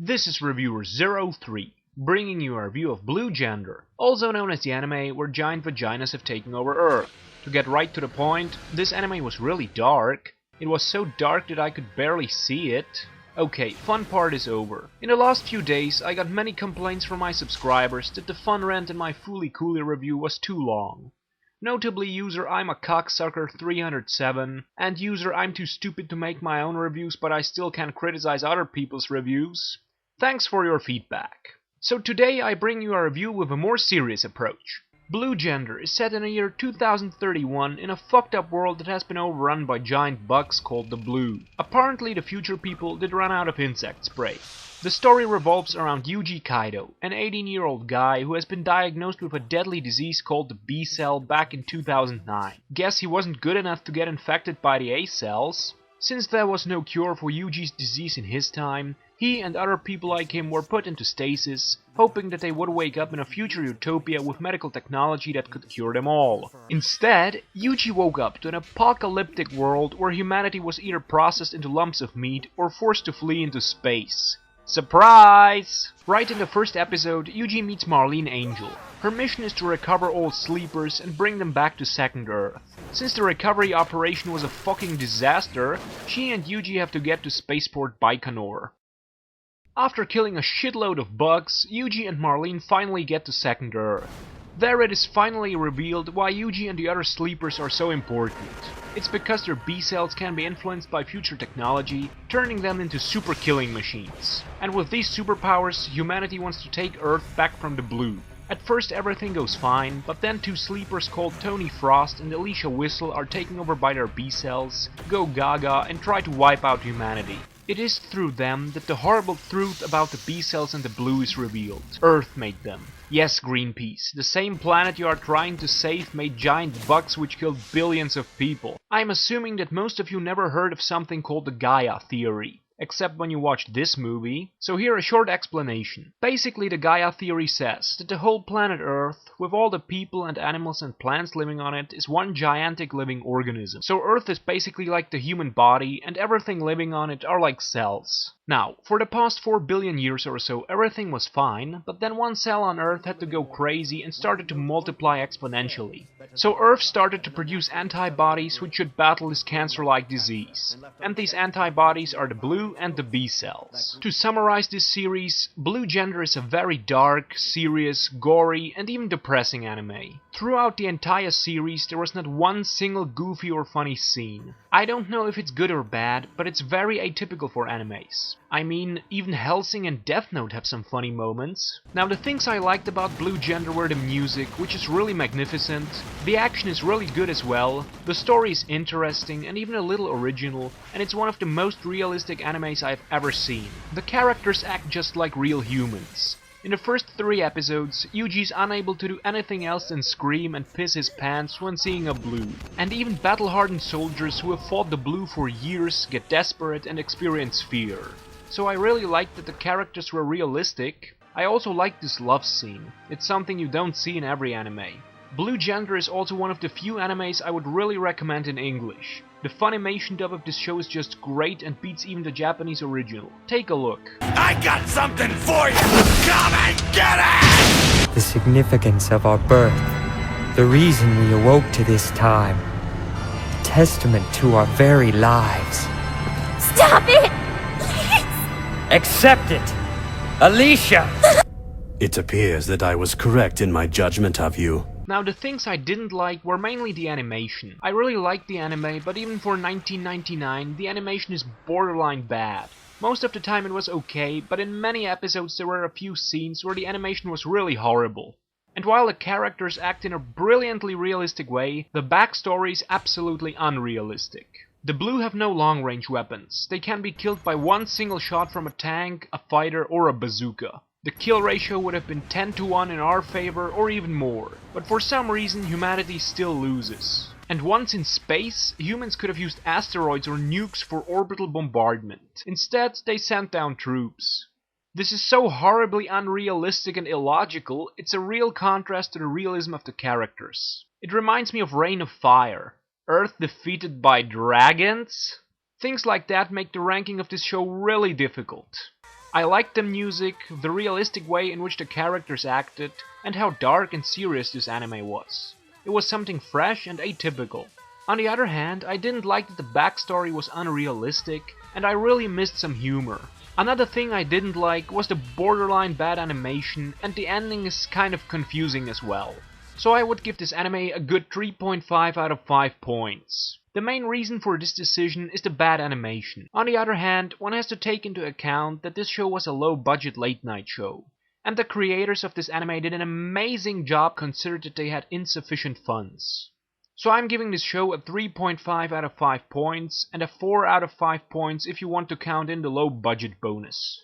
This is Reviewer 03, bringing you a review of Blue Gender, also known as the anime where giant vaginas have taken over Earth. To get right to the point, this anime was really dark. It was so dark that I could barely see it. Okay, fun part is over. In the last few days I got many complaints from my subscribers that the fun rant in my Fooly Cooly review was too long. Notably user I'm a cocksucker 307 and user I'm too stupid to make my own reviews but I still can criticize other people's reviews. Thanks for your feedback. So today I bring you a review with a more serious approach. Blue Gender is set in the year 2031 in a fucked up world that has been overrun by giant bugs called the Blue. Apparently the future people did run out of insect spray. The story revolves around Yuji Kaido, an 18-year-old guy who has been diagnosed with a deadly disease called the B cell back in 2009. Guess he wasn't good enough to get infected by the A cells. Since there was no cure for Yuji's disease in his time, he and other people like him were put into stasis, hoping that they would wake up in a future utopia with medical technology that could cure them all. Instead, Yuji woke up to an apocalyptic world where humanity was either processed into lumps of meat or forced to flee into space. Surprise! Right in the first episode, Yuji meets Marlene Angel. Her mission is to recover all sleepers and bring them back to Second Earth. Since the recovery operation was a fucking disaster, she and Yuji have to get to spaceport Baikonur. After killing a shitload of bugs, Yuji and Marlene finally get to Second Earth. There it is finally revealed why Yuji and the other sleepers are so important. It's because their B cells can be influenced by future technology, turning them into super killing machines. And with these superpowers, humanity wants to take Earth back from the Blue. At first everything goes fine, but then two sleepers called Tony Frost and Alicia Whistle are taken over by their B cells, go gaga and try to wipe out humanity. It is through them that the horrible truth about the B cells and the Blue is revealed. Earth made them. Yes, Greenpeace, the same planet you are trying to save made giant bugs which killed billions of people. I'm assuming that most of you never heard of something called the Gaia theory. Except when you watched this movie. So here a short explanation. Basically the Gaia theory says that the whole planet Earth, with all the people and animals and plants living on it, is one gigantic living organism. So Earth is basically like the human body and everything living on it are like cells. Now, for the past 4 billion years or so everything was fine, but then one cell on Earth had to go crazy and started to multiply exponentially. So Earth started to produce antibodies which should battle this cancer-like disease. And these antibodies are the Blue and the B cells. To summarize this series, Blue Gender is a very dark, serious, gory and even depressing anime. Throughout the entire series there was not one single goofy or funny scene. I don't know if it's good or bad, but it's very atypical for animes. I mean, even Hellsing and Death Note have some funny moments. Now the things I liked about Blue Gender were the music, which is really magnificent, the action is really good as well, the story is interesting and even a little original, and it's one of the most realistic animes I've ever seen. The characters act just like real humans. In the first 3 episodes, Yuji's unable to do anything else than scream and piss his pants when seeing a Blue. And even battle-hardened soldiers who have fought the Blue for years get desperate and experience fear. So I really liked that the characters were realistic. I also liked this love scene. It's something you don't see in every anime. Blue Gender is also one of the few animes I would really recommend in English. The Funimation dub of this show is just great and beats even the Japanese original. Take a look. I got something for you! Come and get it! The significance of our birth, the reason we awoke to this time, a testament to our very lives. Stop it! Please! Accept it! Alicia! It appears that I was correct in my judgment of you. Now the things I didn't like were mainly the animation. I really liked the anime, but even for 1999, the animation is borderline bad. Most of the time it was okay, but in many episodes there were a few scenes where the animation was really horrible. And while the characters act in a brilliantly realistic way, the backstory is absolutely unrealistic. The Blue have no long-range weapons. They can be killed by one single shot from a tank, a fighter or a bazooka. The kill ratio would have been 10-1 in our favor or even more, but for some reason humanity still loses. And once in space, humans could have used asteroids or nukes for orbital bombardment. Instead, they sent down troops. This is so horribly unrealistic and illogical, it's a real contrast to the realism of the characters. It reminds me of Reign of Fire. Earth defeated by dragons? Things like that make the ranking of this show really difficult. I liked the music, the realistic way in which the characters acted, and how dark and serious this anime was. It was something fresh and atypical. On the other hand, I didn't like that the backstory was unrealistic, and I really missed some humor. Another thing I didn't like was the borderline bad animation, and the ending is kind of confusing as well. So I would give this anime a good 3.5 out of 5 points. The main reason for this decision is the bad animation. On the other hand, one has to take into account that this show was a low-budget late-night show. And the creators of this anime did an amazing job considering that they had insufficient funds. So I'm giving this show a 3.5 out of 5 points and a 4 out of 5 points if you want to count in the low budget bonus.